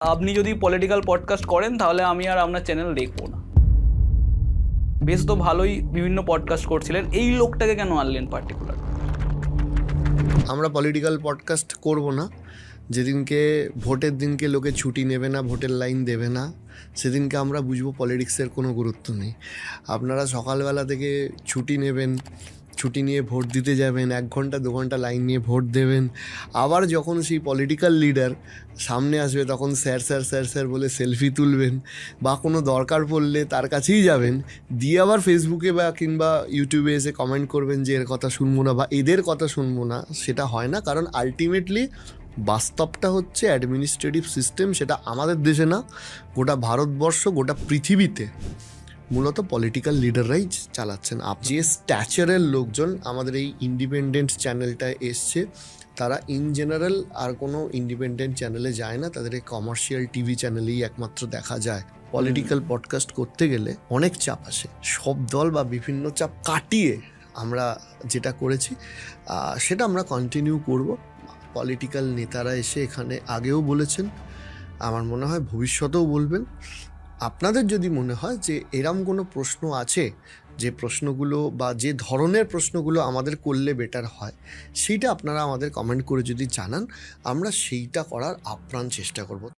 আপনি যদি political podcast করেন তাহলে আমি আর আপনার চ্যানেল দেখবো না। বেশ তো ভালোই বিভিন্ন পডকাস্ট করছিলেন, এই লোকটাকে কেন আনলেন পার্টিকুলার? আমরা পলিটিক্যাল পডকাস্ট করব না। যেদিনকে ভোটের দিনকে লোকে ছুটি নেবে না, ভোটের লাইন দেবে না, সেদিনকে আমরা বুঝবো পলিটিক্সের কোনো গুরুত্ব নেই। আপনারা সকালবেলা থেকে ছুটি নেবেন, ছুটি নিয়ে ভোট দিতে যাবেন, 1 ঘন্টা 2 ঘন্টা লাইন নিয়ে ভোট দেবেন। আবার যখন সেই পলিটিক্যাল লিডার সামনে আসবে তখন স্যার স্যার স্যার স্যার বলে সেলফি তুলবেন, বা কোনো দরকার পড়লে তার কাছেই যাবেন, দিয়ে আবার ফেসবুকে বা কিংবা ইউটিউবে এসে কমেন্ট করবেন যে এর কথা শুনবো না বা এদের কথা শুনবো না। সেটা হয় না, কারণ আলটিমেটলি বাস্তবটা হচ্ছে অ্যাডমিনিস্ট্রেটিভ সিস্টেম, সেটা আমাদের দেশে না, গোটা ভারতবর্ষ, গোটা পৃথিবীতে মূলত পলিটিক্যাল লিডাররাই চালাচ্ছেন। যে স্ট্যাচারের লোকজন আমাদের এই ইন্ডিপেন্ডেন্ট চ্যানেলটায় এসছে, তারা ইন জেনারেল আর কোনো ইন্ডিপেন্ডেন্ট চ্যানেলে যায় না, তাদের এই কমার্শিয়াল টিভি চ্যানেলেই একমাত্র দেখা যায়। পলিটিক্যাল পডকাস্ট করতে গেলে অনেক চাপ আসে, সব দল বা বিভিন্ন চাপ কাটিয়ে আমরা যেটা করেছি সেটা আমরা কন্টিনিউ করব। পলিটিক্যাল নেতারা এসে এখানে আগেও বলেছেন, আমার মনে হয় ভবিষ্যতেও বলবেন। আপনাদের যদি মনে হয় যে এরম কোনো প্রশ্ন আছে, যে প্রশ্নগুলো বা যে ধরনের প্রশ্নগুলো আমাদের করলে বেটার হয়, সেইটা আপনারা আমাদের কমেন্ট করে যদি জানান, আমরা সেইটা করার আপ্রাণ চেষ্টা করব।